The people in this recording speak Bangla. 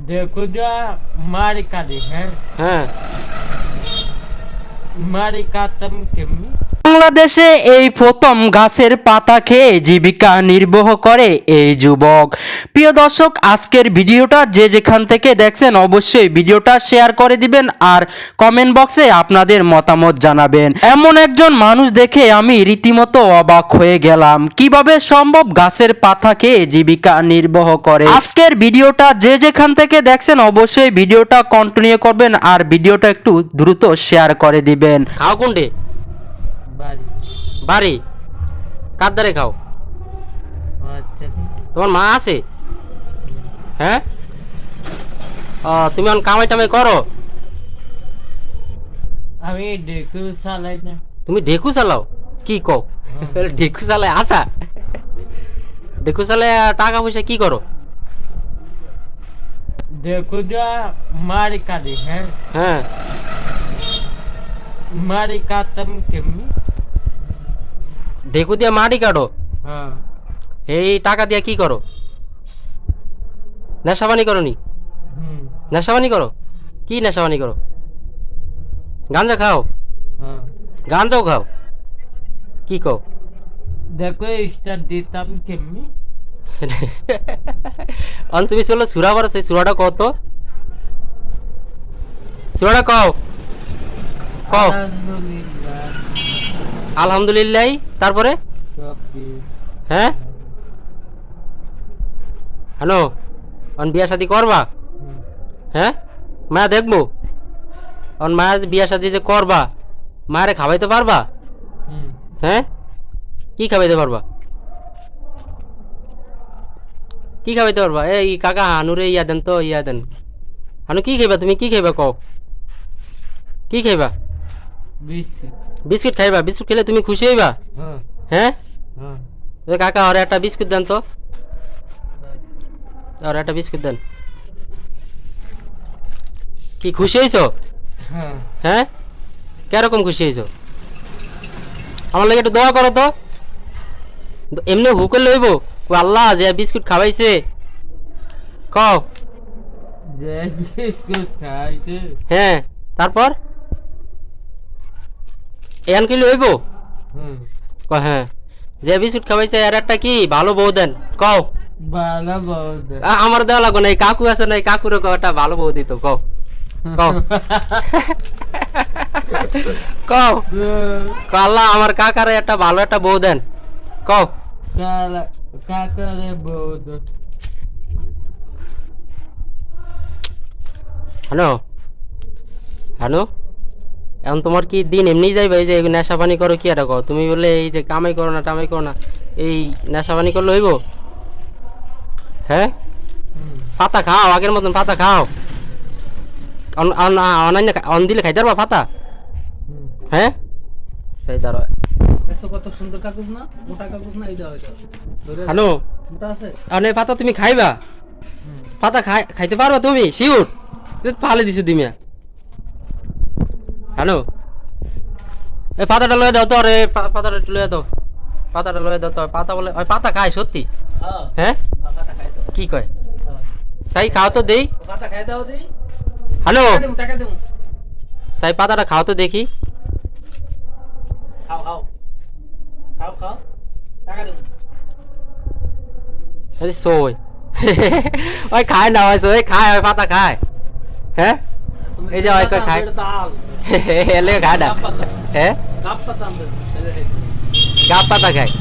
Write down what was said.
देखो जो मारिका दी है হ্যাঁ मारिका तम केमी বাংলাদেশে এই প্রথম গাছের পাতা খেয়ে জীবিকা নির্বাহ করে এই যুবক। প্রিয় দর্শক, আজকের ভিডিওটা যে যেখান থেকে দেখছেন অবশ্যই ভিডিওটা শেয়ার করে দিবেন আর কমেন্ট বক্সে আপনাদের মতামত জানাবেন। এমন একজন মানুষ দেখে আমি রীতিমতো অবাক হয়ে গেলাম, কিভাবে সম্ভব গাছের পাতা খেয়ে জীবিকা নির্বাহ করে। আজকের ভিডিওটা যে যেখান থেকে দেখছেন অবশ্যই ভিডিওটা কন্টিনিউ করবেন আর ভিডিওটা একটু দ্রুত শেয়ার করে দিবেন। খাও কোনটে बारी বাড়ি কার দ্বারে খাও? अच्छा नहीं তোমার মা আছে? হ্যাঁ, তুমি এখন কামাই টামাই করো? अभी देखो साला ना তুমি ঢেকু চালাও? কি কও? ঢেকু চালায় আসা? ঢেকু চালায় টাকা পয়সা কি করো? देखो जो मारिका दी है হ্যাঁ, मारिका तम केमी ঢেকু দিয়ে মাটি কাটো, हाँ এই টাকা দিয়ে কি করো? নেশাবানি করো নি? নেশাবানি করো? কি নেশাবানি করো? গাঞ্জা খাও? हाँ গাঞ্জাও খাও? কি কও? देखो स्टार दी तम केमी তুমি চলো সুরা বড়, সেই সুরাটা কত? সুরাটা কও কও। अल्हम्दुलिल्लाह আলহামদুলিল্লাহ, তারপরে रब्बिल হ্যাঁ হ্যালো, অন বিয়া শাদি করবা? হ্যাঁ, মায়া দেখবো অন মায়ের বিয়া শাদি যে করবা, মায়েরে খাওয়াইতে পারবা? হ্যাঁ, কি খাওয়াইতে পারবা? কি খাওয়াইতে পারবা? এই কাকা হানুরে ইয়া দেন তো, ইয়া দেন। হানু কি খাইবা? তুমি কি খাইবা কও? কি খাইবা? बिस्किट বিস্কুট খাইবা? বিস্কুট খেলে তুমি খুশি হইবা? हाँ হ্যাঁ, हाँ এ কাকা আর একটা বিস্কুট দেন তো, আর একটা বিস্কুট দেন। কি খুশি হয়েছো? हाँ হ্যাঁ, কিরকম খুশি হয়েছো? আমার লাগে একটু দোয়া করো তো। এমনি হুকে লইব ও আল্লাহ যে বিস্কুট খাওয়াইছে কও। যে বিস্কুট খাইছে হ্যাঁ, তারপর এন কি লইব? হুম হ্যাঁ, যে বিস্কুট খাওয়াইছে আর একটা কি ভালো বউ দেন কও। ভালো বহুত আমার দেওয়া লাগো না, এই কাকু আছে না, এই কাকুরে কও একটা ভালো বউ দিত কও। কও কও কও, আল্লাহ আমার কাকারে একটা ভালো একটা বউ দেন কও। কালা কাকারে বহুত হ্যালো হ্যালো, এখন তোমার কি দিন এমনি যাইবে? এই যে নেশা পানি করো কি আর কও? তুমি বলে এই যে কামাই করো না টামাই করো না, এই নেশা পানি করলে হইব? হ্যাঁ, পাতা খাও, আগের মতন পাতা খাও। অনান্য অন দিলে খাইতে পারবা পাতা? হ্যাঁ, সেই দাঁড়ো। কত সুন্দর কাগজ না, মোটা কাগজ না, এই দাও হ্যালো, মোটা আছে। অনেক পাতা তুমি খাইবা? পাতা খাইতে পারবা তুমি শিউর? ফালে দিছো তুমি। হ্যালো, এই পাতাটা লয়ে দাও তো, রে পাতাটা লয়ে দাও, পাতাটা লয়ে দাও তো। পাতা বলে ওই পাতা খায় সত্যি? হ্যাঁ, পাতা খাই তো, কি কয়? সাই খাও তো দেই। পাতা খাই দাও দি। হ্যালো, টাকা দেবো, সাই পাতাটা খাও তো দেখি। খাও খাও খাও খাও, টাকা দেবো। সই ওই খায় না, ওই খায়, ওই পাতা খায়। হ্যাঁ, এই যে ওই খায়, দাল এলে খায় না। হ্যাঁ, কাপ পাতা আনবে, গাব পাতা খায়।